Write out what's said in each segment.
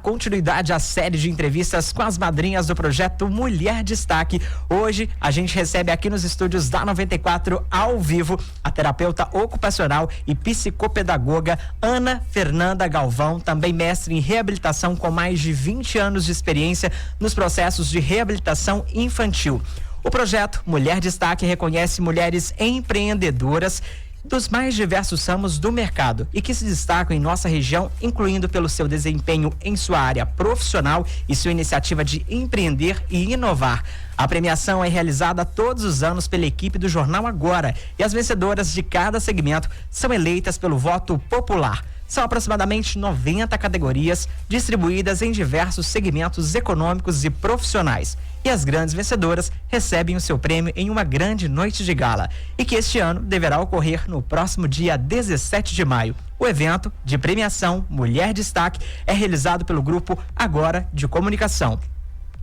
continuidade à série de entrevistas com as madrinhas do projeto Mulher Destaque. Hoje a gente recebe aqui nos estúdios da 94 ao vivo a terapeuta ocupacional e psicopedagoga Ana Fernanda Galvão, também mestre em reabilitação com mais de 20 anos de experiência nos processos de reabilitação infantil. O projeto Mulher Destaque reconhece mulheres empreendedoras dos mais diversos ramos do mercado e que se destacam em nossa região, incluindo pelo seu desempenho em sua área profissional e sua iniciativa de empreender e inovar. A premiação é realizada todos os anos pela equipe do Jornal Agora e as vencedoras de cada segmento são eleitas pelo voto popular. São aproximadamente 90 categorias distribuídas em diversos segmentos econômicos e profissionais. E as grandes vencedoras recebem o seu prêmio em uma grande noite de gala. E que este ano deverá ocorrer no próximo dia 17 de maio. O evento de premiação Mulher Destaque é realizado pelo grupo Agora de Comunicação.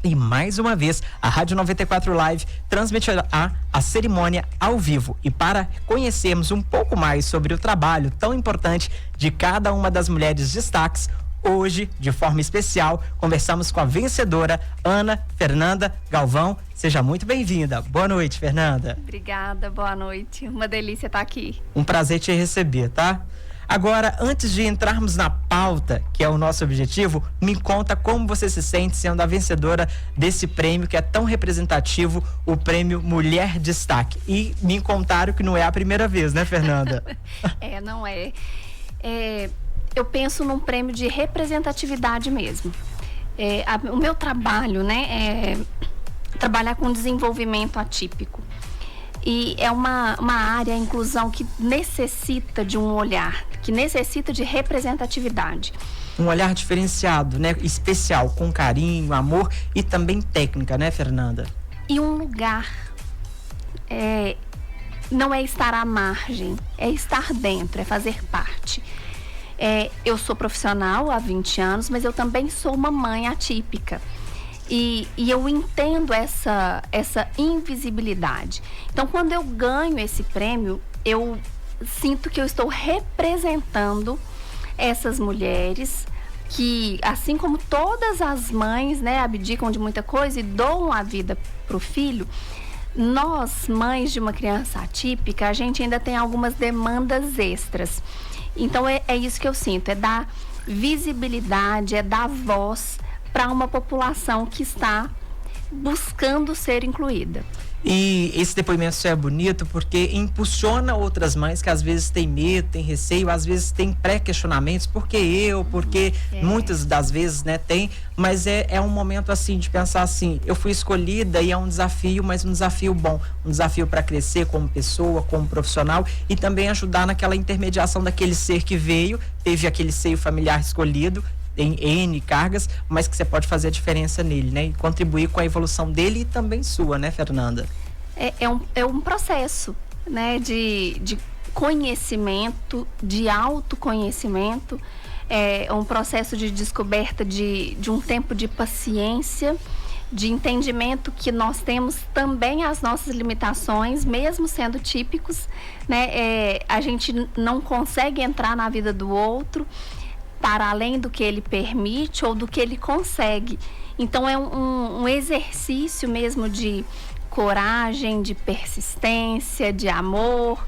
E mais uma vez, a Rádio 94 Live transmitirá a cerimônia ao vivo. E para conhecermos um pouco mais sobre o trabalho tão importante de cada uma das mulheres destaques, hoje, de forma especial, conversamos com a vencedora Ana Fernanda Galvão. Seja muito bem-vinda. Boa noite, Fernanda. Obrigada, boa noite. Uma delícia estar aqui. Um prazer te receber, tá? Agora, antes de entrarmos na pauta, que é o nosso objetivo, me conta como você se sente sendo a vencedora desse prêmio que é tão representativo, o prêmio Mulher Destaque. E me contaram que não é a primeira vez, né, Fernanda? Não é. Eu penso num prêmio de representatividade mesmo. O meu trabalho, né, é trabalhar com desenvolvimento atípico. E é uma área, a inclusão, que necessita de um olhar, que necessita de representatividade. Um olhar diferenciado, né? Especial, com carinho, amor e também técnica, né, Fernanda? E um lugar. Não é estar à margem, é estar dentro, é fazer parte. Eu sou profissional há 20 anos, mas eu também sou uma mãe atípica. E eu entendo essa invisibilidade. Então, quando eu ganho esse prêmio, eu sinto que eu estou representando essas mulheres que, assim como todas as mães, né, abdicam de muita coisa e doam a vida para o filho, nós, mães de uma criança atípica, a gente ainda tem algumas demandas extras. Então, é isso que eu sinto, é dar visibilidade, é dar voz para uma população que está buscando ser incluída. E esse depoimento é bonito porque impulsiona outras mães que às vezes têm medo, têm receio, às vezes têm pré-questionamentos, porque muitas das vezes, né, tem, mas é um momento assim de pensar assim, eu fui escolhida e é um desafio, mas um desafio bom, um desafio para crescer como pessoa, como profissional e também ajudar naquela intermediação daquele ser que veio, teve aquele seio familiar escolhido, em N cargas, mas que você pode fazer a diferença nele, né? E contribuir com a evolução dele e também sua, né, Fernanda? É um processo, né, de conhecimento, de autoconhecimento, é um processo de descoberta de um tempo de paciência, de entendimento que nós temos também as nossas limitações, mesmo sendo típicos, né? A gente não consegue entrar na vida do outro para além do que ele permite ou do que ele consegue. Então, é um exercício mesmo de coragem, de persistência, de amor,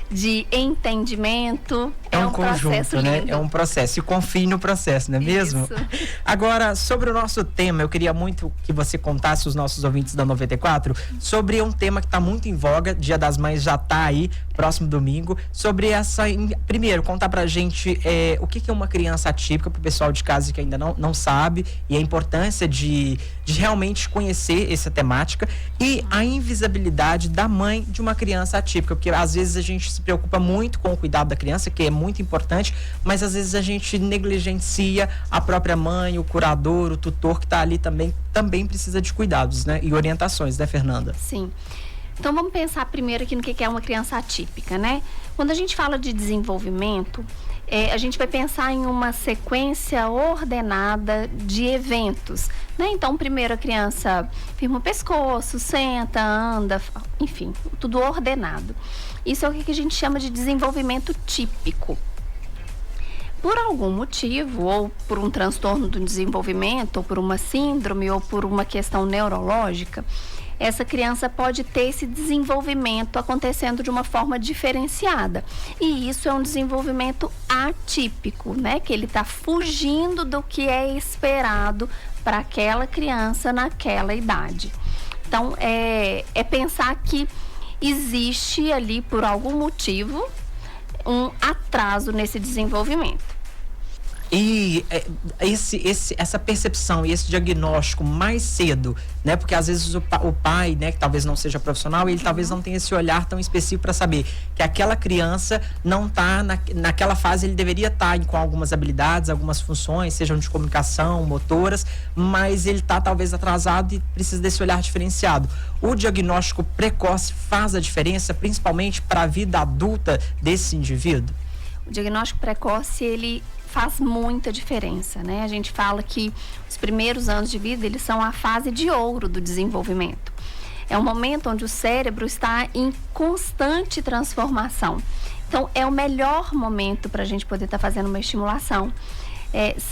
de entendimento. É um conjunto, né? É um processo. E confie no processo, não é mesmo? Isso. Agora, sobre o nosso tema, eu queria muito que você contasse aos nossos ouvintes da 94 sobre um tema que está muito em voga. Dia das Mães já está aí, próximo domingo. Sobre primeiro, contar pra gente o que é uma criança atípica, pro pessoal de casa que ainda não sabe, e a importância de realmente conhecer essa temática e a invisibilidade da mãe de uma criança atípica, porque às vezes a gente se preocupa muito com o cuidado da criança, que é muito importante, mas às vezes a gente negligencia a própria mãe, o curador, o tutor que está ali também precisa de cuidados, né? E orientações, né, Fernanda? Sim. Então vamos pensar primeiro aqui no que é uma criança atípica, né? Quando a gente fala de desenvolvimento, a gente vai pensar em uma sequência ordenada de eventos, né? Então, primeiro a criança firma o pescoço, senta, anda, enfim, tudo ordenado. Isso é o que a gente chama de desenvolvimento típico. por algum motivo, ou por um transtorno do desenvolvimento, ou por uma síndrome, ou por uma questão neurológica, essa criança pode ter esse desenvolvimento acontecendo de uma forma diferenciada. E isso é um desenvolvimento atípico, né? Que ele está fugindo do que é esperado para aquela criança naquela idade. Então, é pensar que existe ali, por algum motivo, um atraso nesse desenvolvimento. E essa percepção e esse diagnóstico mais cedo, né? Porque às vezes o pai, né, que talvez não seja profissional, ele talvez não tenha esse olhar tão específico para saber que aquela criança não está naquela fase, ele deveria estar com algumas habilidades, algumas funções, sejam de comunicação, motoras, mas ele está talvez atrasado e precisa desse olhar diferenciado. O diagnóstico precoce faz a diferença, principalmente para a vida adulta desse indivíduo? O diagnóstico precoce, ele faz muita diferença, né? A gente fala que os primeiros anos de vida, eles são a fase de ouro do desenvolvimento. É um momento onde o cérebro está em constante transformação. Então, é o melhor momento para a gente poder estar fazendo uma estimulação.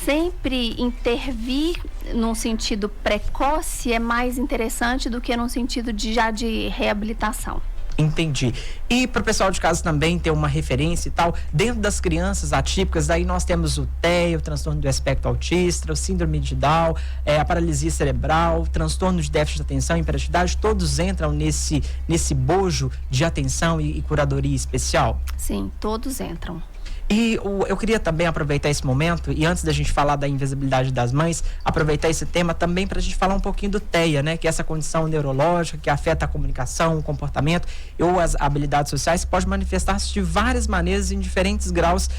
Sempre intervir num sentido precoce é mais interessante do que num sentido de reabilitação. Entendi. E para o pessoal de casa também ter uma referência e tal, dentro das crianças atípicas, aí nós temos o TEA, o transtorno do espectro autista, o síndrome de Down, a paralisia cerebral, transtorno de déficit de atenção e hiperatividade, todos entram nesse bojo de atenção e curadoria especial? Sim, todos entram. E eu queria também aproveitar esse momento, e antes da gente falar da invisibilidade das mães, aproveitar esse tema também para a gente falar um pouquinho do TEA, né? Que é essa condição neurológica que afeta a comunicação, o comportamento ou as habilidades sociais, que pode manifestar-se de várias maneiras em diferentes graus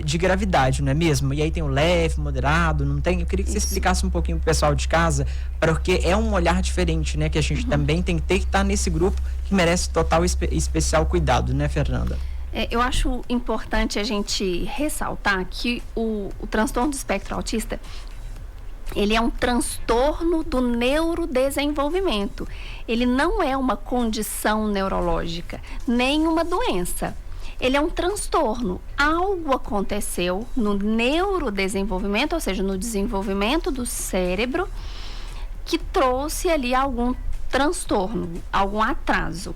de gravidade, não é mesmo? E aí tem o leve, moderado, não tem? Eu queria que você explicasse um pouquinho pro pessoal de casa, porque é um olhar diferente, né? Que a gente também tem que ter que estar nesse grupo que merece total especial cuidado, né, Fernanda? Eu acho importante a gente ressaltar que o transtorno do espectro autista, ele é um transtorno do neurodesenvolvimento. Ele não é uma condição neurológica, nem uma doença. Ele é um transtorno. Algo aconteceu no neurodesenvolvimento, ou seja, no desenvolvimento do cérebro, que trouxe ali algum transtorno, algum atraso.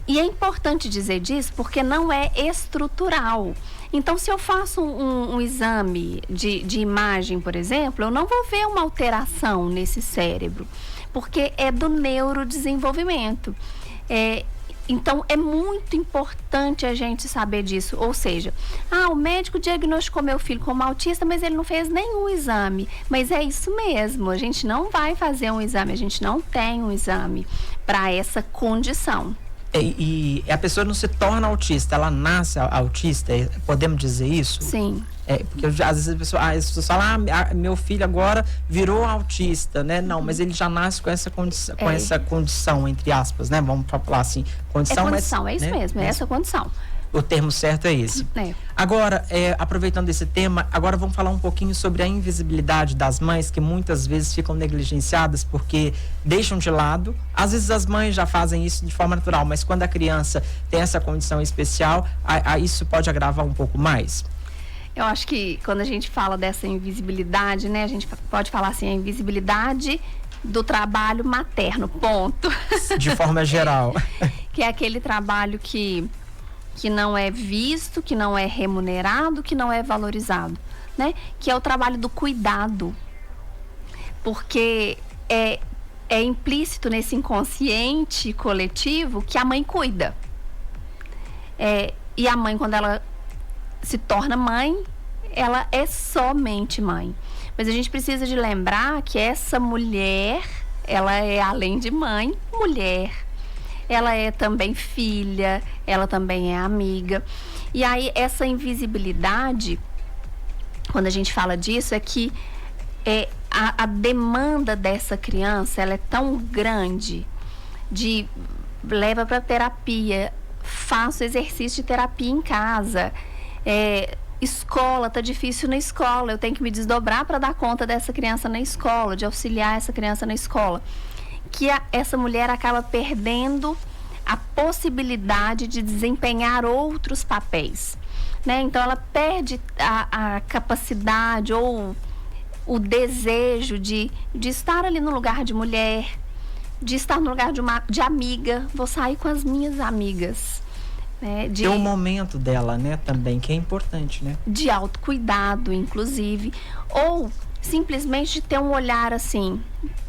E é importante dizer disso porque não é estrutural. Então, se eu faço um exame de imagem, por exemplo, eu não vou ver uma alteração nesse cérebro, porque é do neurodesenvolvimento. Então, é muito importante a gente saber disso. Ou seja, o médico diagnosticou meu filho como autista, mas ele não fez nenhum exame. Mas é isso mesmo, a gente não vai fazer um exame, a gente não tem um exame para essa condição. E a pessoa não se torna autista, ela nasce autista, podemos dizer isso? Sim. Porque às vezes as pessoas falam, meu filho agora virou autista, né? Não, mas ele já nasce com essa condição, entre aspas, né? Vamos falar assim, condição. É isso, né? Mesmo, é essa condição. O termo certo é esse. Agora, aproveitando esse tema, agora vamos falar um pouquinho sobre a invisibilidade das mães, que muitas vezes ficam negligenciadas porque deixam de lado. Às vezes as mães já fazem isso de forma natural, mas quando a criança tem essa condição especial, isso pode agravar um pouco mais. Eu acho que quando a gente fala dessa invisibilidade, né, a gente pode falar assim, a invisibilidade do trabalho materno, ponto. De forma geral. Que é aquele trabalho que não é visto, que não é remunerado, que não é valorizado, né? Que é o trabalho do cuidado. Porque é implícito nesse inconsciente coletivo que a mãe cuida. E a mãe, quando ela se torna mãe, ela é somente mãe. Mas a gente precisa de lembrar que essa mulher, ela é, além de mãe, mulher. Ela é também filha, ela também é amiga. E aí, essa invisibilidade, quando a gente fala disso, é que a demanda dessa criança, ela é tão grande, leva para terapia, faço exercício de terapia em casa, escola, tá difícil na escola, eu tenho que me desdobrar para dar conta dessa criança na escola, de auxiliar essa criança na escola. Que essa mulher acaba perdendo a possibilidade de desempenhar outros papéis. né? Então ela perde a capacidade ou o desejo de estar ali no lugar de mulher, de estar no lugar de amiga. Vou sair com as minhas amigas, né? Ter o momento dela, né, também, que é importante, né? De autocuidado, inclusive, ou simplesmente de ter um olhar assim.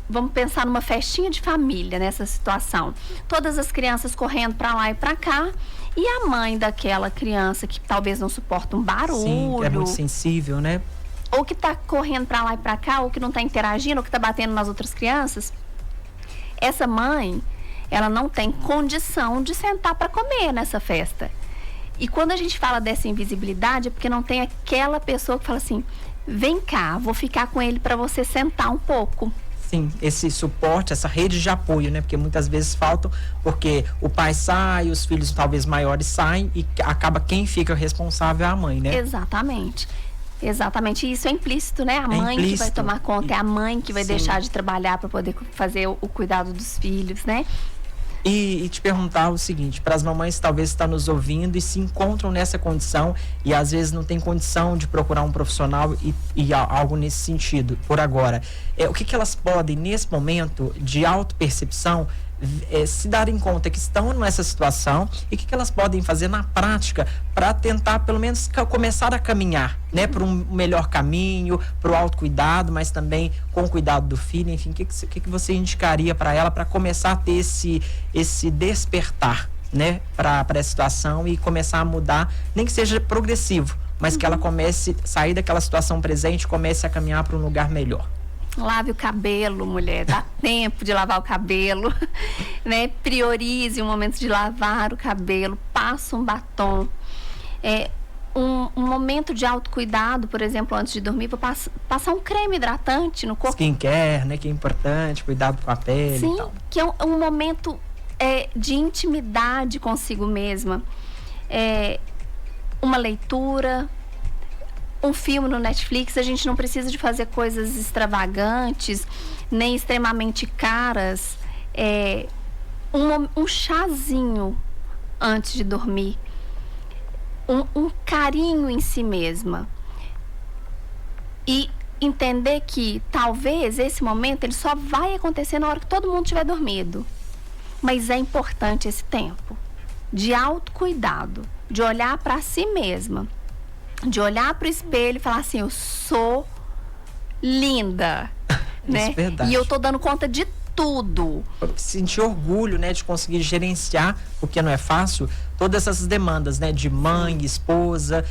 Vamos pensar numa festinha de família nessa situação. Todas as crianças correndo para lá e para cá, e a mãe daquela criança que talvez não suporta um barulho. Sim, que é muito sensível, né? Ou que tá correndo para lá e para cá, ou que não tá interagindo, ou que tá batendo nas outras crianças. Essa mãe, ela não tem condição de sentar para comer nessa festa. E quando a gente fala dessa invisibilidade, é porque não tem aquela pessoa que fala assim: vem cá, vou ficar com ele para você sentar um pouco. Sim, esse suporte, essa rede de apoio, né? Porque muitas vezes faltam, porque o pai sai, os filhos talvez maiores saem e acaba quem fica responsável é a mãe, né? Exatamente. Exatamente, e isso é implícito, né? A mãe que vai tomar conta, é a mãe que vai deixar de trabalhar para poder fazer o cuidado dos filhos, né? E te perguntar o seguinte, para as mamães que talvez estão nos ouvindo e se encontram nessa condição e às vezes não tem condição de procurar um profissional e algo nesse sentido, por agora, o que elas podem, nesse momento de autopercepção, se darem conta que estão nessa situação e o que elas podem fazer na prática para tentar pelo menos começar a caminhar, né, para um melhor caminho, para o autocuidado, mas também com o cuidado do filho, enfim, o que você indicaria para ela para começar a ter esse despertar, né, para essa situação e começar a mudar, nem que seja progressivo, mas que ela comece a sair daquela situação presente e comece a caminhar para um lugar melhor. Lave o cabelo, mulher, dá tempo de lavar o cabelo, né? Priorize o momento de lavar o cabelo, passa um batom. Um momento de autocuidado, por exemplo, antes de dormir, vou passar um creme hidratante no corpo. Skincare, né? Que é importante, cuidado com a pele. Sim, e tal. Que é um momento de intimidade consigo mesma. Uma leitura, um filme no Netflix. A gente não precisa de fazer coisas extravagantes, nem extremamente caras. Um chazinho antes de dormir. Um carinho em si mesma. E entender que talvez esse momento ele só vai acontecer na hora que todo mundo tiver dormido. Mas é importante esse tempo de autocuidado, de olhar para si mesma, de olhar para o espelho e falar assim: eu sou linda, né? Isso é verdade. E eu tô dando conta de tudo. Sentir orgulho, né, de conseguir gerenciar, porque não é fácil, todas essas demandas, né, de mãe, esposa,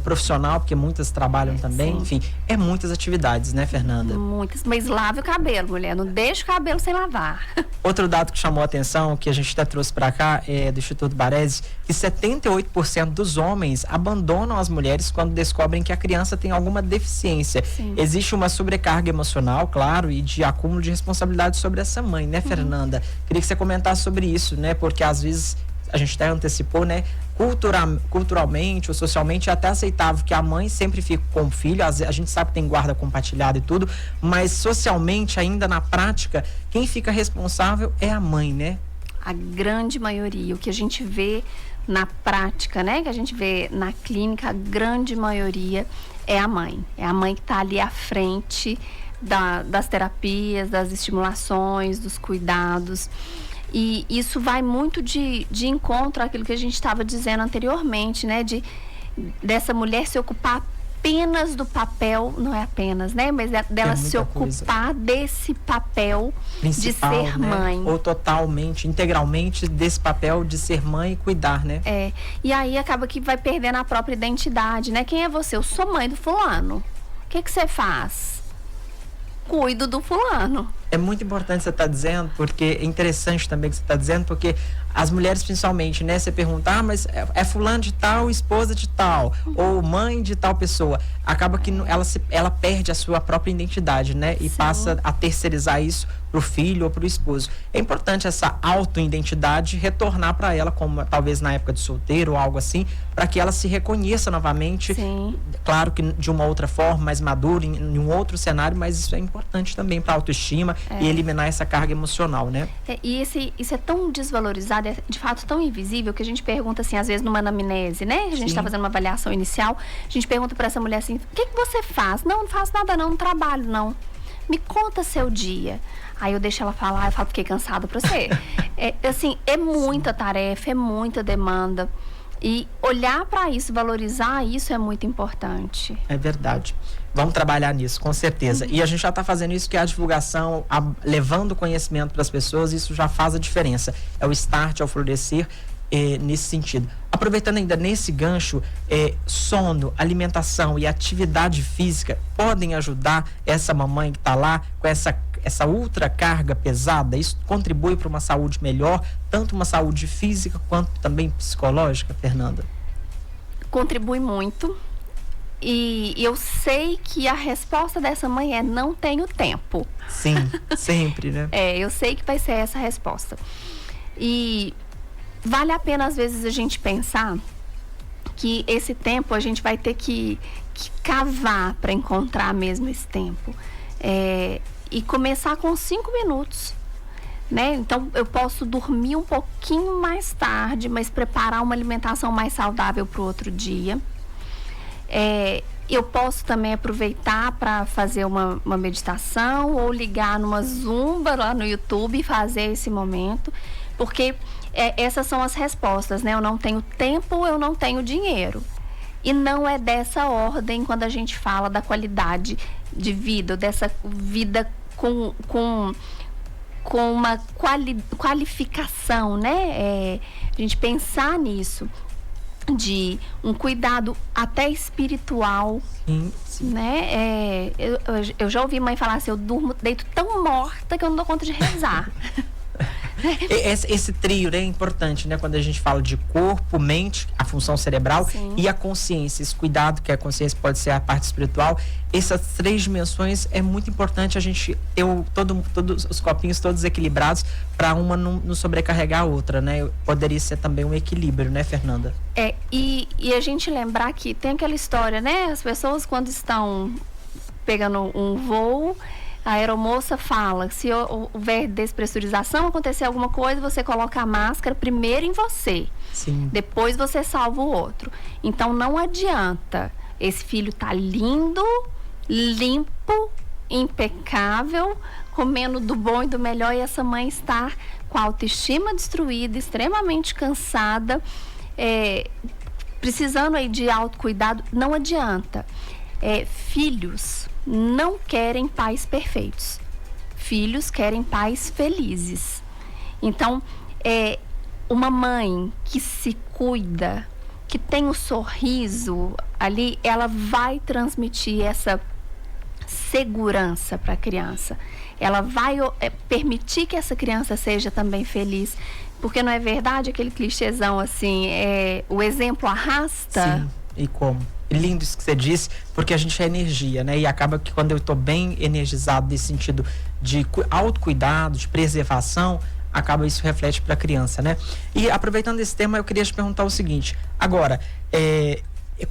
profissional, porque muitas trabalham também, sim. Enfim, muitas atividades, né, Fernanda? Muitas, mas lave o cabelo, mulher, não deixa o cabelo sem lavar. Outro dado que chamou a atenção, que a gente até trouxe para cá, do Instituto Baresi, que 78% dos homens abandonam as mulheres quando descobrem que a criança tem alguma deficiência. Sim. Existe uma sobrecarga emocional, claro, e de acúmulo de responsabilidade sobre essa mãe, né, Fernanda? Queria que você comentasse sobre isso, né, porque às vezes a gente até antecipou, né? Culturalmente ou socialmente é até aceitável que a mãe sempre fique com o filho, a gente sabe que tem guarda compartilhada e tudo, mas socialmente, ainda na prática, quem fica responsável é a mãe, né? A grande maioria, o que a gente vê na prática, né? Que a gente vê na clínica, a grande maioria é a mãe. É a mãe que está ali à frente das terapias, das estimulações, dos cuidados. E isso vai muito de encontro àquilo que a gente estava dizendo anteriormente, né? Dessa mulher se ocupar apenas do papel, não é apenas, né? Mas dela se ocupar desse papel principal, de ser mãe. Né? Ou totalmente, integralmente desse papel de ser mãe e cuidar, né? E aí acaba que vai perdendo a própria identidade, né? Quem é você? Eu sou mãe do fulano. O que você faz? Cuido do fulano. É muito importante você estar dizendo, porque é interessante também que você está dizendo, porque as mulheres principalmente, né? Você pergunta, mas é fulano de tal, esposa de tal, ou mãe de tal pessoa. Acaba que ela perde a sua própria identidade, né? E Sim. passa a terceirizar isso pro filho ou pro esposo. É importante essa auto-identidade retornar para ela, como talvez na época de solteiro ou algo assim, para que ela se reconheça novamente. Sim. Claro que de uma outra forma, mais madura, em um outro cenário, mas isso é importante também para a autoestima, e eliminar essa carga emocional, né? Isso é tão desvalorizado, é de fato tão invisível, que a gente pergunta assim, às vezes numa anamnese, né? A gente está fazendo uma avaliação inicial, a gente pergunta para essa mulher assim, o que você faz? Não faço nada não trabalho não. Me conta seu dia. Aí eu deixo ela falar, eu falo, fiquei cansada pra você. É muita tarefa, é muita demanda. E olhar para isso, valorizar isso é muito importante. É verdade. Vamos trabalhar nisso, com certeza. E a gente já está fazendo isso, que é a divulgação, levando conhecimento para as pessoas, isso já faz a diferença. É o start, é o florescer nesse sentido. Aproveitando ainda nesse gancho, sono, alimentação e atividade física podem ajudar essa mamãe que está lá com essa ultra carga pesada. Isso contribui para uma saúde melhor, tanto uma saúde física quanto também psicológica, Fernanda? Contribui muito. E eu sei que a resposta dessa mãe é: não tenho tempo. Sim, sempre, né? Eu sei que vai ser essa a resposta. E vale a pena, às vezes, a gente pensar que esse tempo a gente vai ter que cavar para encontrar mesmo esse tempo. E começar com 5 minutos, né? Então, eu posso dormir um pouquinho mais tarde, mas preparar uma alimentação mais saudável para o outro dia. Eu posso também aproveitar para fazer uma meditação ou ligar numa zumba lá no YouTube e fazer esse momento, porque essas são as respostas, né? Eu não tenho tempo, eu não tenho dinheiro. E não é dessa ordem quando a gente fala da qualidade de vida, dessa vida com uma qualificação, né? A gente pensar nisso, de um cuidado até espiritual, sim. Né? Eu já ouvi mãe falar assim: eu deito tão morta que eu não dou conta de rezar. Esse trio, né, é importante, né? Quando a gente fala de corpo, mente, a função cerebral, sim, e a consciência, esse cuidado que a consciência pode ser a parte espiritual, essas 3 dimensões é muito importante a gente ter todos os copinhos todos equilibrados para uma não sobrecarregar a outra, né? Poderia ser também um equilíbrio, né, Fernanda? E a gente lembrar que tem aquela história, né? As pessoas, quando estão pegando um voo, a aeromoça fala: se houver despressurização, acontecer alguma coisa, você coloca a máscara primeiro em você. Sim. Depois você salva o outro. Então não adianta esse filho tá lindo, limpo, impecável, comendo do bom e do melhor, e essa mãe estar com a autoestima destruída, extremamente cansada, precisando aí de autocuidado. Não adianta. Filhos não querem pais perfeitos. Filhos querem pais felizes. Então, uma mãe que se cuida, que tem um sorriso ali, ela vai transmitir essa segurança para a criança. Ela vai permitir que essa criança seja também feliz. Porque não é verdade aquele clichêzão assim, o exemplo arrasta? Sim, e como? Lindo isso que você disse, porque a gente é energia, né? E acaba que quando eu estou bem energizado nesse sentido de autocuidado, de preservação, acaba isso reflete para a criança, né? E aproveitando esse tema, eu queria te perguntar o seguinte: agora,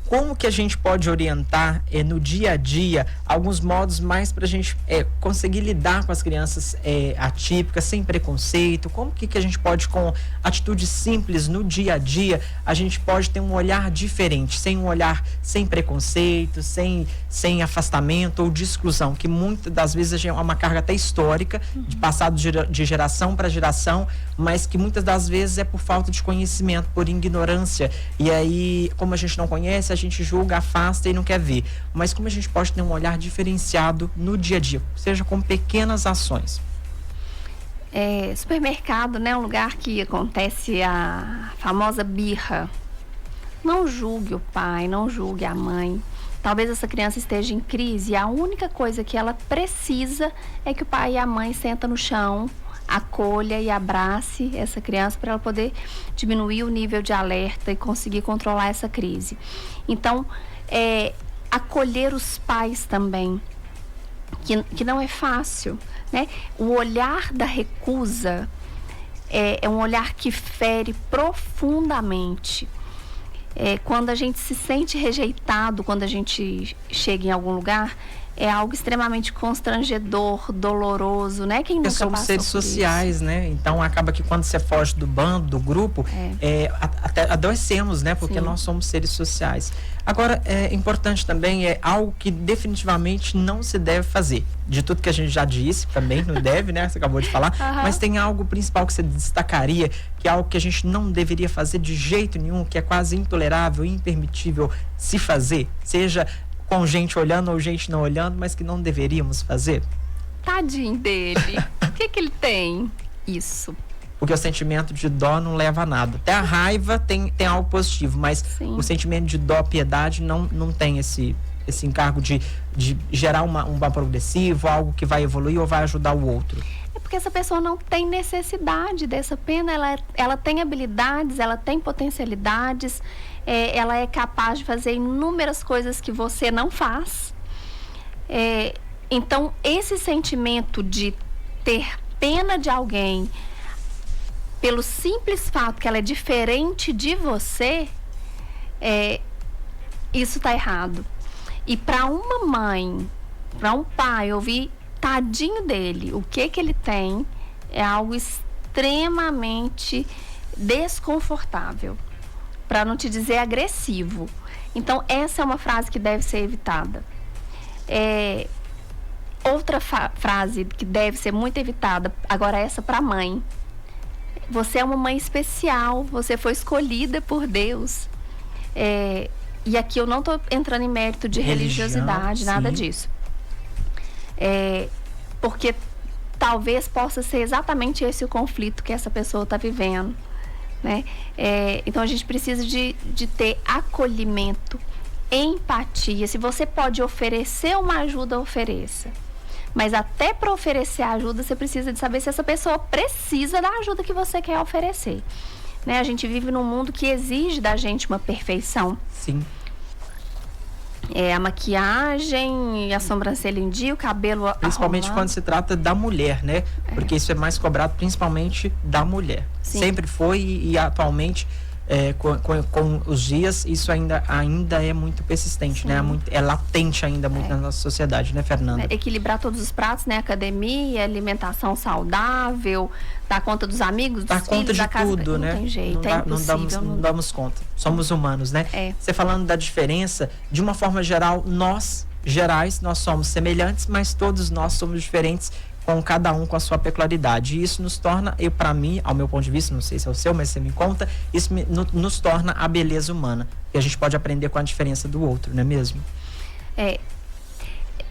como que a gente pode orientar no dia a dia alguns modos mais para a gente conseguir lidar com as crianças atípicas, sem preconceito? Como que a gente pode, com atitudes simples no dia a dia, a gente pode ter um olhar diferente, sem um olhar sem preconceito, sem afastamento ou de exclusão, que muitas das vezes é uma carga até histórica, de passado de geração para geração, mas que muitas das vezes é por falta de conhecimento, por ignorância. E aí, como a gente não conhece, a gente julga, afasta e não quer ver. Mas como a gente pode ter um olhar diferenciado no dia a dia, seja com pequenas ações? Supermercado, né? Um lugar que acontece a famosa birra. Não julgue o pai, não julgue a mãe. Talvez essa criança esteja em crise e a única coisa que ela precisa é que o pai e a mãe sentam no chão, acolha e abrace essa criança para ela poder diminuir o nível de alerta e conseguir controlar essa crise. Então, acolher os pais também, que não é fácil, né? O olhar da recusa é um olhar que fere profundamente. Quando a gente se sente rejeitado, quando a gente chega em algum lugar, é algo extremamente constrangedor, doloroso, né? Quem nunca somos passou seres por sociais, isso? né? Então acaba que quando você foge do bando, do grupo, até adoecemos, né? Porque Sim. nós somos seres sociais. Agora, é importante também, é algo que definitivamente não se deve fazer. De tudo que a gente já disse, também não deve, né? Você acabou de falar. Mas tem algo principal que você destacaria, que é algo que a gente não deveria fazer de jeito nenhum, que é quase intolerável, impermitível se fazer, seja com gente olhando ou gente não olhando, mas que não deveríamos fazer? Tadinho dele. O que ele tem? Isso. Porque o sentimento de dó não leva a nada. Até a raiva tem algo positivo, mas Sim. o sentimento de dó, piedade, não tem esse encargo de gerar uma progressivo, algo que vai evoluir ou vai ajudar o outro. É porque essa pessoa não tem necessidade dessa pena, ela tem habilidades, ela tem potencialidades, ela é capaz de fazer inúmeras coisas que você não faz. Então, esse sentimento de ter pena de alguém pelo simples fato que ela é diferente de você, isso tá errado. E para uma mãe, para um pai ouvir tadinho dele, o que ele tem, é algo extremamente desconfortável, para não te dizer agressivo. Então, essa é uma frase que deve ser evitada. Outra frase que deve ser muito evitada, agora essa para mãe. Você é uma mãe especial, você foi escolhida por Deus. E aqui eu não estou entrando em mérito de religiosidade, nada disso. Porque talvez possa ser exatamente esse o conflito que essa pessoa está vivendo, né? Então a gente precisa de ter acolhimento, empatia. Se você pode oferecer uma ajuda, ofereça. Mas até para oferecer ajuda, você precisa de saber se essa pessoa precisa da ajuda que você quer oferecer, né? A gente vive num mundo que exige da gente uma perfeição. Sim. A maquiagem, a sobrancelha em dia, o cabelo principalmente arrumado. Quando se trata da mulher, né? Porque isso é mais cobrado principalmente da mulher. Sim. Sempre foi e atualmente, com os dias, isso ainda é muito persistente, Sim. né? É latente ainda muito na nossa sociedade, né, Fernanda? Equilibrar todos os pratos, né? Academia, alimentação saudável, dar conta dos amigos, dos dar filhos, conta de da casa. tudo, né? Não tem jeito, não damos conta. Somos humanos, né? Você falando da diferença, de uma forma geral, nós somos semelhantes, mas todos nós somos diferentes, com cada um com a sua peculiaridade. E isso nos torna, para mim, ao meu ponto de vista, não sei se é o seu, mas você me conta, isso nos torna a beleza humana. E a gente pode aprender com a diferença do outro, não é mesmo?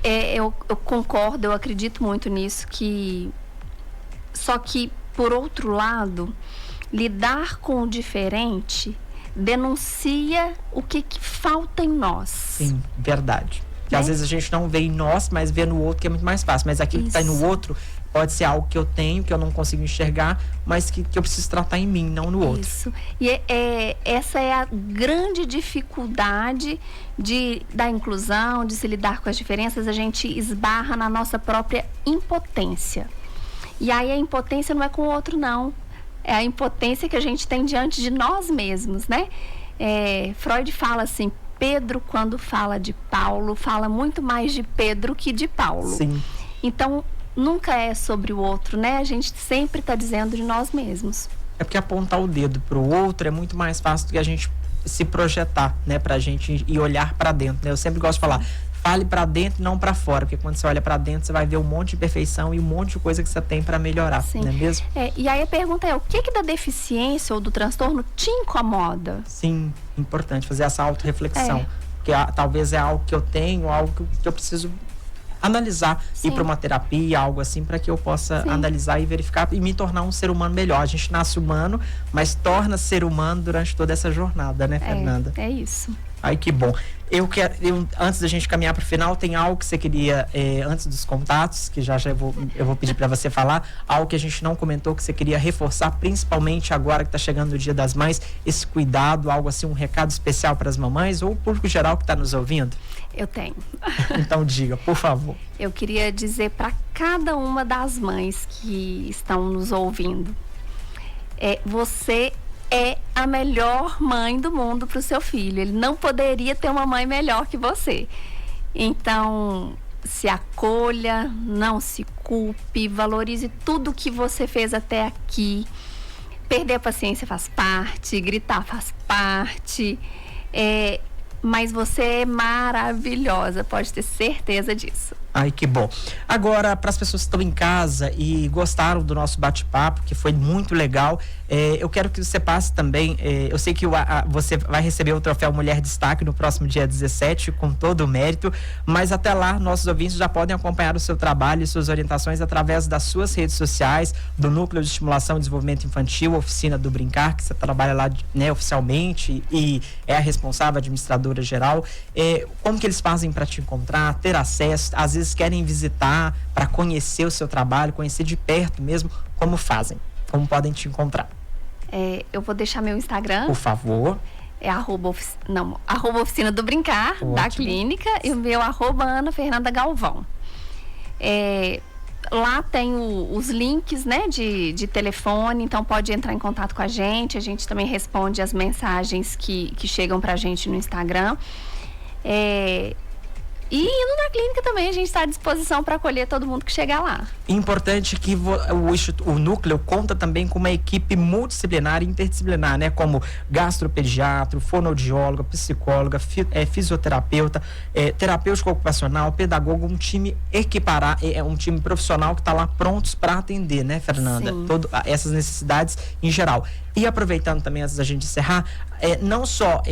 Eu concordo, eu acredito muito nisso, só que, por outro lado, lidar com o diferente denuncia o que falta em nós. Sim, verdade. Que às vezes a gente não vê em nós, mas vê no outro, que é muito mais fácil. Mas aquilo que está no outro pode ser algo que eu tenho, que eu não consigo enxergar, mas que eu preciso tratar em mim, não no outro. Isso. E essa é a grande dificuldade da inclusão, de se lidar com as diferenças. A gente esbarra na nossa própria impotência. E aí a impotência não é com o outro, não. É a impotência que a gente tem diante de nós mesmos, né? Freud fala assim: Pedro, quando fala de Paulo, fala muito mais de Pedro que de Paulo. Sim. Então, nunca é sobre o outro, né? A gente sempre está dizendo de nós mesmos. É porque apontar o dedo para o outro é muito mais fácil do que a gente se projetar, né? Pra gente e olhar para dentro, né? Eu sempre gosto de falar, fale para dentro, não para fora, porque quando você olha para dentro, você vai ver um monte de perfeição e um monte de coisa que você tem para melhorar, Sim. não é mesmo? E aí a pergunta é, o que da deficiência ou do transtorno te incomoda? Sim, importante fazer essa autorreflexão, porque talvez é algo que eu tenho, algo que eu preciso analisar, ir para uma terapia, algo assim, para que eu possa analisar e verificar e me tornar um ser humano melhor. A gente nasce humano, mas torna ser humano durante toda essa jornada, né, Fernanda? É isso. Ai, que bom. Antes da gente caminhar para o final, tem algo que você queria, antes dos contatos, que já eu vou pedir para você falar, algo que a gente não comentou, que você queria reforçar, principalmente agora que está chegando o Dia das Mães, esse cuidado, algo assim, um recado especial para as mamães ou o público geral que está nos ouvindo? Eu tenho. Então diga, por favor. Eu queria dizer para cada uma das mães que estão nos ouvindo, você é a melhor mãe do mundo para o seu filho. Ele não poderia ter uma mãe melhor que você. Então, se acolha, não se culpe, valorize tudo que você fez até aqui. Perder a paciência faz parte, gritar faz parte, mas você é maravilhosa, pode ter certeza disso. Ai, que bom. Agora, para as pessoas que estão em casa e gostaram do nosso bate-papo, que foi muito legal, eu quero que você passe também, eu sei que você vai receber o troféu Mulher Destaque no próximo dia 17, com todo o mérito, mas até lá, nossos ouvintes já podem acompanhar o seu trabalho e suas orientações através das suas redes sociais, do Núcleo de Estimulação e Desenvolvimento Infantil, Oficina do Brincar, que você trabalha lá, né, oficialmente e é a responsável administradora geral. Como que eles fazem para te encontrar, ter acesso, às vezes querem visitar para conhecer o seu trabalho, conhecer de perto mesmo, como fazem? Como podem te encontrar? Eu vou deixar meu Instagram. Por favor. É arroba Oficina do Brincar, ótimo, da clínica, e o meu @Ana Fernanda Galvão. Lá tem os links, né, de telefone, então pode entrar em contato com a gente também responde as mensagens que chegam pra gente no Instagram. E indo na clínica também, a gente está à disposição para acolher todo mundo que chegar lá. Importante que o núcleo conta também com uma equipe multidisciplinar e interdisciplinar, né? Como gastropediatra, fonoaudióloga, psicóloga, fisioterapeuta, terapêutico ocupacional, pedagogo, um time um time profissional que está lá prontos para atender, né, Fernanda? Essas necessidades em geral. E aproveitando também, antes da gente encerrar, não só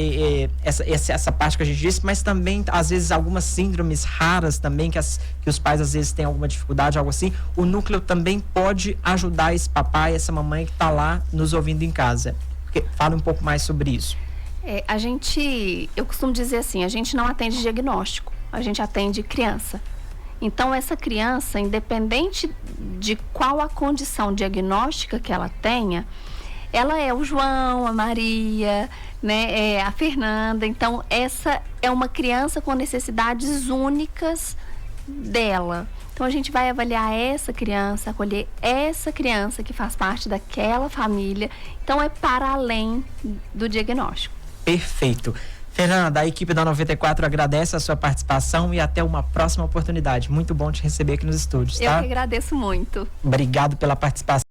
essa parte que a gente disse, mas também, às vezes, algumas síndromes raras também, que os pais, às vezes, têm alguma dificuldade, algo assim. O núcleo também pode ajudar esse papai, essa mamãe que está lá nos ouvindo em casa. Fala um pouco mais sobre isso. Eu costumo dizer assim, a gente não atende diagnóstico, a gente atende criança. Então, essa criança, independente de qual a condição diagnóstica que ela tenha, ela é o João, a Maria, né, a Fernanda. Então, essa é uma criança com necessidades únicas dela. Então, a gente vai avaliar essa criança, acolher essa criança que faz parte daquela família. Então, é para além do diagnóstico. Perfeito. Fernanda, a equipe da 94 agradece a sua participação e até uma próxima oportunidade. Muito bom te receber aqui nos estúdios, tá? Eu que agradeço muito. Obrigado pela participação.